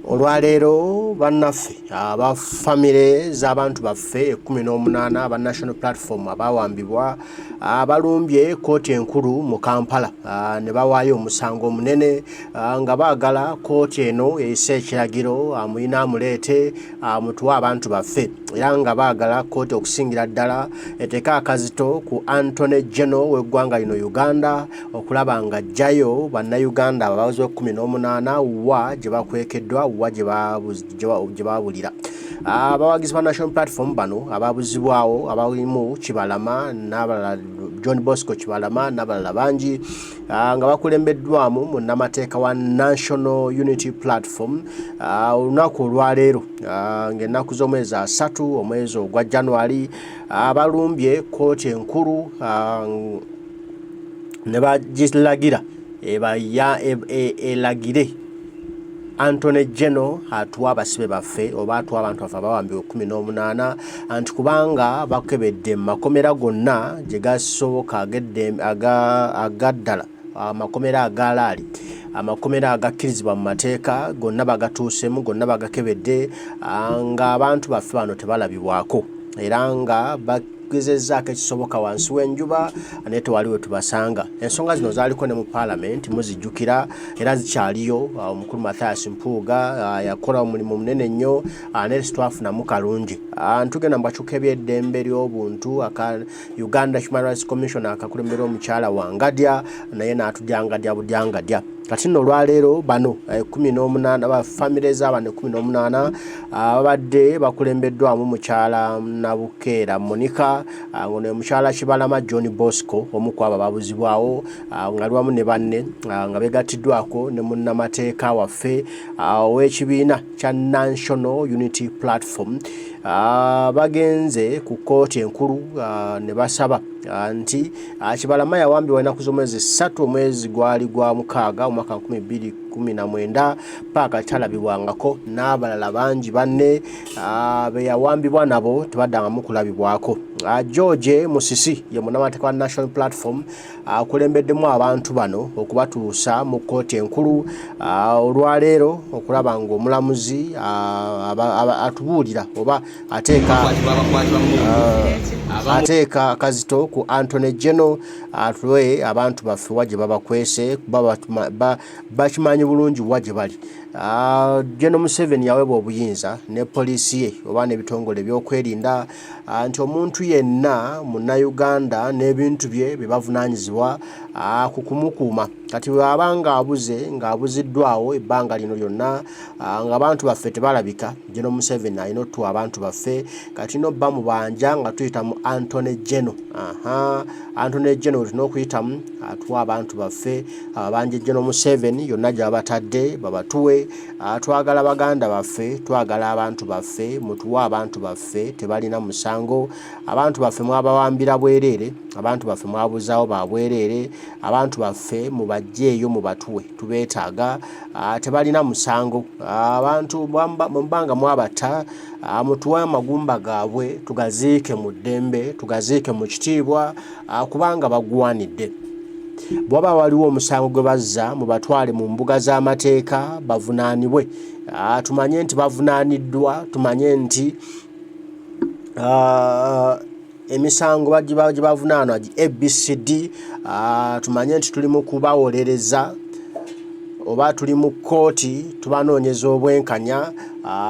olwaleero bannaffe aba famire z'abantu baffe 18 aba national platform abawambibwa abalumbye Koti Enkulu mu Kampala ne bawaayo omusango munene nga baagala Koti eno eyise ekiragiro amuyina amuleete mutuwe abantu baffe era nga baagala Koti okusingira ddala eteeka akazito ku Attorney General w'eggwanga lino Uganda okulaba nga ajjayo bannayuganda ababaze 18 wa gye bakwekeddwa wa gye baabulira abawagizi ba national platform bano ababuzibwawo abalimu Kibalama Nabalala John Bosco Kibalama n'abalala bangi nga bakulembeddwamu munnamateeka wa National Unity Platform olunaku olwaleero ng'ennaku z'omwezi 3 omwezi ogwa January abalumbye Koti Enkulu ne bagilagira elagire Attorney General atuwa abasibe baffe oba atuwa abantu baffe abawambibwa 18 anti kubanga bakebedde makomera gonna gye gasoboka agaddala amakomera agalaali amakomera agakkirizibwa mu mateeka gonna bagatuusemu gonna bagakebedde nga abantu baffe bano tebalabibwako era nga gezezzaako ekisoboka wansi w'enjuba naye tewali we tubasanga ensonga zino zaaliko ne mu Parliament muzijjukira era zikyaliyo omukulu Mathias Mpuuga yakola omulimu munene nnyo ne twafunamu kalungi ntugenda mu kacuuka eby'eddembe ly'obuntu aka Uganda Human Rights Commission akakulembera omukyala Wangadya naye n'atudyangadya budyangadya kati nno olwaleero bano 18 aba famire z'abano 18 abadde bakulembeddwamu mukyala Nabukeera Monica ngono mukyala Kibalama John Bosco omu ku abo babuzibwawo nga lwamu ne banne nga begattiddwako ne munnamateeka waffe ow'ekibiina kya National Unity Platform bagenze ku Koti Enkulu ne basaba nti Kibalama yawambibwa ennaku z'omwezi 3 omwezi gwali gwa mukaaga omwaka 2019 paaka talabibwangako n'abalala bangi banne be yawambibwa nabo tebaddangamu kulabibwako George Musisi ye munnamateeka wa National Platform akulembeddemu abantu bano okubatuusa mu Koti Enkulu olwaleero okulaba ng'omulamuzi atubuulira oba ateeka akazito ku Attorney General atuwe abantu baffe wa gye babakwese bakimanyi bulungi wa gye bali General Museveni yaweebwa obuyinza ne poliisi ye oba n'ebitongole by'okwerinda nti omuntu yenna munnayuganda n'ebintu bye bavunaanyizibwa ku kumukuuma kati bw'aba ng'abuziddwawo ebbanga lino lyonna ng'abantu baffe tebalabika General Museveni alina otuwa abantu baffe kati n'obba mu banja nga tuyita mu Attorney General Attorney General tulina okuyitamu atuwa abantu baffe abanje General Museveni yonna gye babatadde babatuwe twagala baganda baffe twagala abantu baffe mutuwa abantu baffe tebalina musango abantu baffe mwabawambira bwereere abantu baffe mwabuzaawo babwereere abantu baffe mubajjeeyo mubatuwe tubeetaaga tebalina musango abantu mbanga mwabata mutuwe amagumba gaabwe tugaziike mu ddembe tugaziike mu kitiibwa kubanga bagwanidde bwaba waliwo omusango gwe bazza mubatwale mu mbuga z'amateeka bavunaanibwe tumanye nti bavunaaniddwa tumanye nti emisango gye bavunaanwa ABCD tumanye nti tuli mu kubawolereza oba tuli mu kooti tubanoonyeza obwenkanya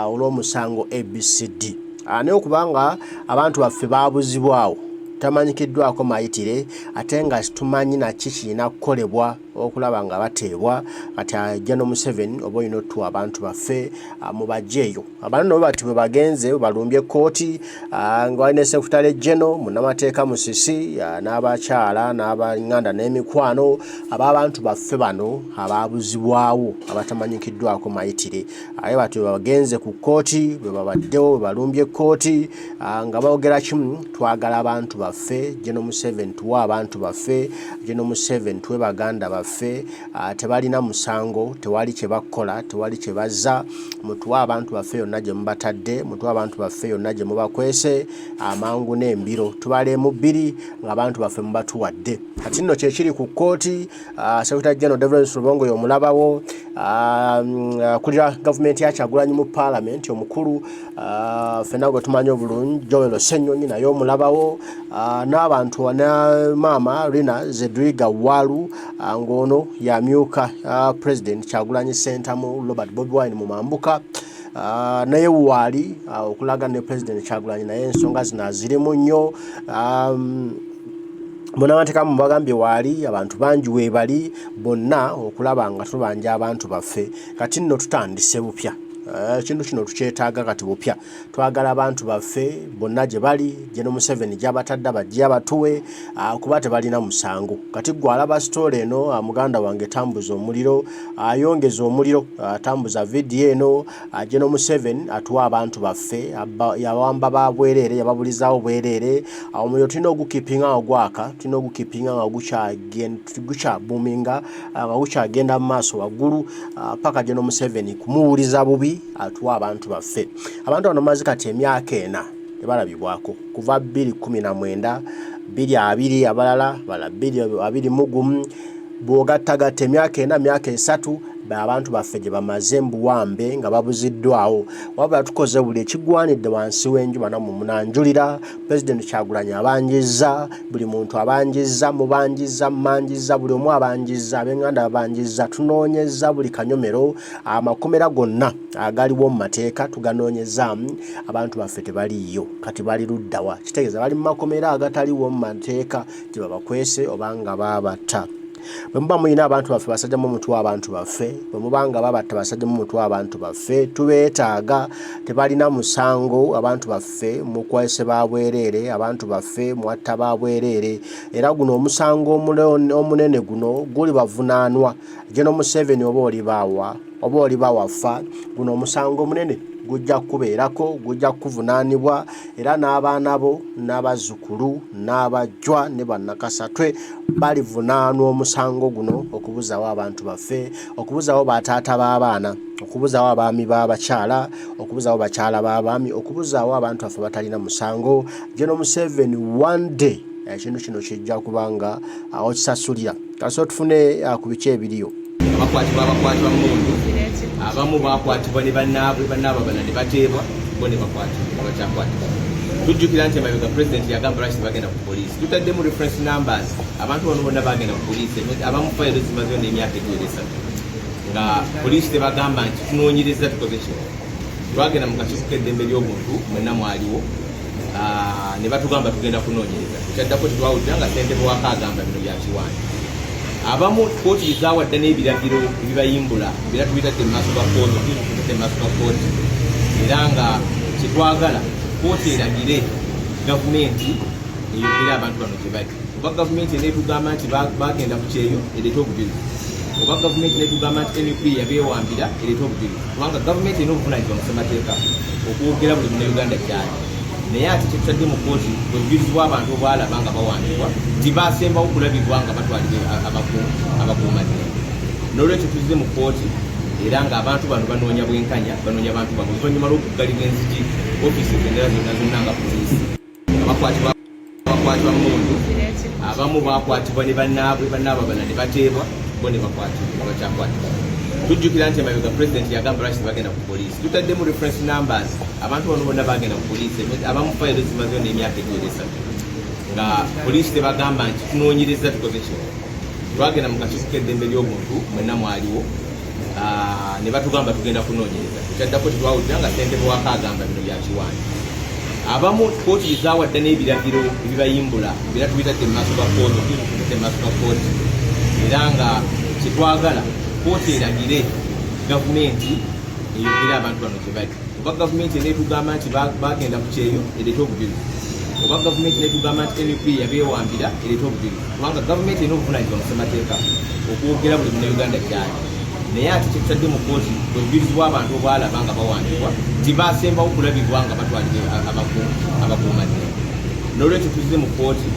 olw'omusango ABCD naye okubanga abantu baffe babuzibwawo tamanyikiddwako mayitire ate nga tumanyi naki kirina kukolebwa okulaba nga bateebwa kati General Museveni oba olina otuwa abantu baffe mubajjeeyo abantu nabo bati bwe bagenze balumbye Koti nga walina Secretary General munnamateeka Musisi n'abakyala n'abanganda n'emikwano ab'abantu baffe bano ababuzibwawo abatamanyikiddwako mayitire aye bati bwe bagenze ku Koti bwe babaddewo bwe balumbye Koti nga boogera kimu twagala abantu baffe General Museveni tuwa abantu baffe General Museveni tuwe baganda baffe tebalina musango tewali kye bakola tewali kye bazza mutuwa abantu baffe yonna gye mubatadde mutuwa abantu baffe yonna gye mubakwese amangu n'embiro tubaleemu bbiri ng'abantu baffe mubatuwadde kati nno kyekiri ku Koti Secretary General David Sulubongo y'omulabawo kulira government ya Kyagulanyi mu parliament omukulu fena gwe tumanyi obulungi Joel Ssenyonyi naye omulabawo n'abantu na mama Rina Zedriga Walu ngono yamyuka president Kyagulanyi Center mu Robert Bobi Wine mu Mambuka naye wali okulaga ne president Kyagulanyi naye ensonga zinaziremu nnyo Munamateka mu bagambye wali abantu bangi webali bonna okulaba nga tubanja abantu baffe kati nno tutandise bupya kintu kino tukyetaaga kati bupya twagala abantu baffe bonna gye bali General Museveni gy'abatadde bajja batuwe kuba tebalina musango kati gwe alaba story eno muganda wange tambuza omuliro ayongeza omuliro tambuza video eno General Museveni atuwa abantu baffe yawamba babwerere yababulizawo bwerere omuliro tulina ogukipinga ogwaka tulina ogukipinga nga gukyaboominga nga gukyagenda mu maaso waggulu paka General Museveni kumuwuliza bubi atuwa abantu baffe abantu bano mazi kati emyaka ena tebalabibwako kuva 2019 2020 abalala bala 2021 bwogattagatta emyaka ena myaka esatu abantu baffe gye bamaze mbuwambe nga babuziddwawo wabula tukoze buli ekigwanidde wansi w'enjuba namwe munanjulira President Kyagulanyi abanjiza buli muntu abanjiza mubanjiza mmanjiza buli omu abanjiza ab'enganda abanjiza tunoonyeza buli kanyomero amakomera gonna agaliwo mu mateeka tuganoonyezaamu abantu baffe tebaliiyo kati bali luddawa kitegeeza bali mu makomera agataliwo mu mateeka gye babakwese obanga babatta bwemuba muyina abantu baffe basajja mu mutwe abantu baffe bwemubanga babatta basajja mu mutwe abantu baffe tubeetaaga tebalina musango abantu baffe mukwese babwerere abantu baffe mwatta babwerere era guno omusango omunene guno guli bavunaanwa General Museveni oba oli bawafa guno omusango omunene gujja kubeerako gujja kuvunaanibwa era n'abaana bo n'abazzukulu n'abajjwa ne bannakasatwe balivunaanwa omusango guno okubuzaawo abantu baffe okubuzaawo bataata b'abaana okubuzaawo abaami b'abakyala okubuzaawo bakyala b'abaami okubuzaawo abantu baffe batalina musango General Museveni one day ekintu kino kijja kubanga okisasulira kaso tufune ku biki ebiriyo abakwatibwa mundu abamu bakwatibwa ne bannaabwe abalala ne bateebwa bo ne bakwatibwa bakyakwatibwa tujjukira nti emabega president yagamba lwaki tebagenda ku poliisi tutaddemu reference numbers abantu bano bonna bagenda ku poliisi abamu fayiro zimazeyo n'emyaka egiwera nga poliisi tebagamba nti tunoonyereza tukoze kino twagenda mu kakiiko k'eddembe ly'obuntu mwenna mwaliwo ne batugamba tugenda kunoonyereza tukyaddako tetwawulira nga ssentebe waka agamba bino byakiwanja abamu kooti zawadde n'ebiragiro ebibayimbula era tubitadde mu maaso ga kooti era nga kyetwagala kooti eragire gavumenti eyogere abantu bano gye bali oba gavumenti enetugamba nti bagenda ku kyeyo ereeta obujulizi oba gavumenti netugamba nti NUP yabeewambira ereeta obujulizi kubanga gavumenti erina obuvunanyizibwa mu ssemateeka okwogera buli munnayuganda kyali naye ate kyetutadde mu kooti obujulizi bw'abantu obwalaba nga bawambibwa tibasembawo kulabibwa nga batwalire abakuumadde n'olwekyo tuzze mu kooti era ng'abantu bano banoonya bwenkanya banoonya abantu babwe oluvannyuma lw'okuggalibwa enzigi ofiisi endala zonna nga poliisi abakwatibwa mundu abamu bakwatibwa ne bannaabwe abalala ne bateebwa bo ne bakwatibwa bakyakwatibwa tujjukira nti emabega president yagamba lwaki tebagenda ku poliisi tutaddemu reference numbers abantu bano bonna bagenda ku poliisi abamu fayiro zimazeyo n'emyaka egiwera nga poliisi tebagamba nti tunoonyereza tukoze kino twagenda mu kakiiko k'eddembe ly'obuntu mwenna mwaliwo ne batugamba tugenda kunoonyereza tukyaddako tetwawulira nga ssentebe waka agamba bino byakiwanja abamu kooti zawadde n'ebiragiro ebibayimbula era tubitadde mu maaso ga kooti era nga kyetwagala kooti eragire gavumenti eyogere abantu bano gye bali oba gavumenti enetugamba nti bagenda ku kyeyo ereeta obujulizi oba gavumenti netugamba nti NUP yabeewambira ereeta obujulizi kubanga gavumenti erina obuvunanyizibwa mu ssemateeka okwogera buli munnayuganda kyali naye ate kyetutadde mu kooti obujulizi bw'abantu obwalaba nga bawambibwa tibasembawo kulabibwa nga batwalire abakuumadde n'olwekyo tuzze mu kooti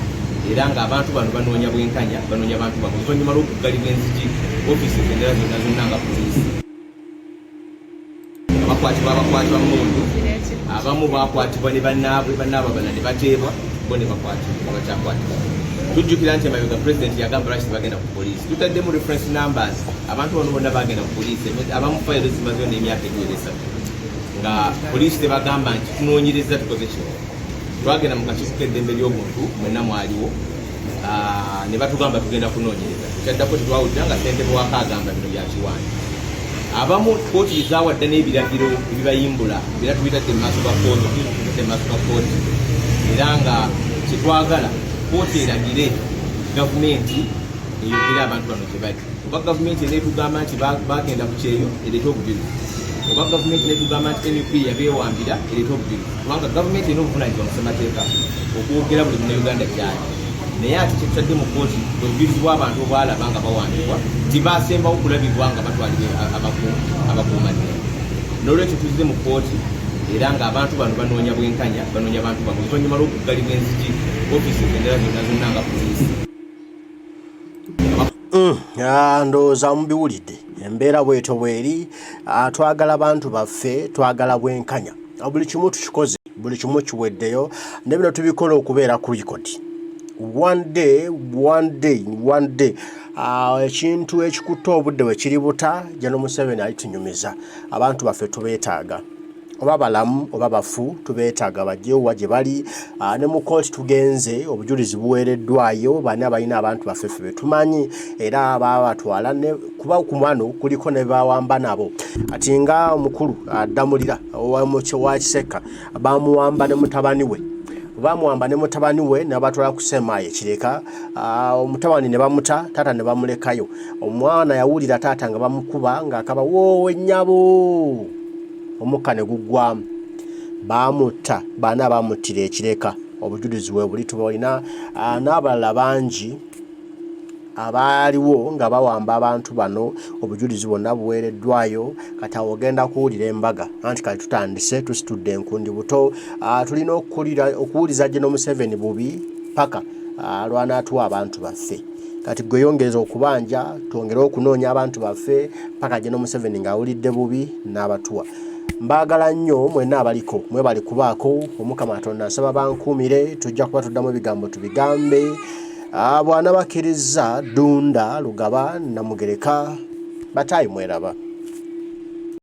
era ng'abantu bano banoonya bwenkanya banoonya abantu babwe oluvannyuma lw'okuggalibwa enzigi ofiisi endala zonna nga poliisi abakwatibwa mundu abamu bakwatibwa ne bannaabwe abalala ne bateebwa bo ne bakwatibwa bakyakwatibwa tujjukira nti emabega president yagamba lwaki tebagenda ku poliisi tutaddemu reference numbers abantu bano bonna bagenda ku poliisi abamu fayiro zimazeyo n'emyaka egiweresa nga poliisi tebagamba nti tunoonyereza tukoze kino twagenda mu kakiiko k'eddembe ly'obuntu mwenna mwaliwo ne batugamba tugenda kunoonyereza kyaddako tetwawulira nga ssentebe waka agamba bino bya kiwanja abamu kooti zawadde n'ebiragiro ebibayimbula era tubitadde mu maaso ga kooti era nga kyetwagala kooti eragire gavumenti eyogere abantu bano gye bali oba gavumenti enetugamba nti bagenda ku kyeyo ereeta obujulizi oba gavumenti enetugamba nti NUP yabeewambira ereeta obujulizi kubanga gavumenti erina obuvunanyizibwa mu ssemateeka okwogera buli munnayuganda kyali naye ate kyetutadde mu kooti obujulizi bw'abantu obwalaba nga bawambibwa tibasembawo kulabibwa nga batwalibwe abakuumaddembe n'olwekyo tuzze mu kooti era ng'abantu bano banoonya bwenkanya banoonya abantu bamwe oluvannyuma lw'okuggalibwa enzigi ofiisi endala zonna nga poliisi ndowooza mubiwulidde embeera bwetyo bweri twagala abantu baffe twagala bwenkanya buli kimu tukikoze buli kimu kiweddeyo ne bino tubikola okubeera ku record one day ekintu ekikutta obudde bwe kiri buta General Museveni alitunyumiza abantu baffe tubeetaaga oba balamu oba bafu tubeetaaga bajjewa gye bali ne mu kooti tugenze obujulizi buweereddwayo bani abalina abantu baffe ffe betumanyi era babatwala kuba kumano kuliko ne bawamba nabo ati nga omukulu addamulira wa Kiseka bamuwamba ne mutabani we n'abatwala ku Semaye Kireka omutabani ne bamuta taata ne bamulekayo omwana yawulira taata nga bamukuba ng'akaba woowe nnyabo omukka ne guggwamu bamutta baana bamuttira Ekireka obujulizi bwe buli tubalina n'abalala bangi abaaliwo nga bawamba abantu bano obujulizi bwonna buweereddwayo kati awo ogenda kuwulira embaga anti kale tutandise tusitudde enkundi buto tulina okuwuliza General Museveni bubi paka lwanaatuwa abantu baffe kati gwe yongereza okubanja twongere okunoonya abantu baffe paka General Museveni ng'awulidde bubi n'abatuwa mbagala nnyo mwenna abaliko mwebali kubaako Omukama Katonda nsaba bankuumire tujja kuba tuddamu ebigambo tubigambe bwana bakkiriza Dunda Lugaba Namugereka batayi mweraba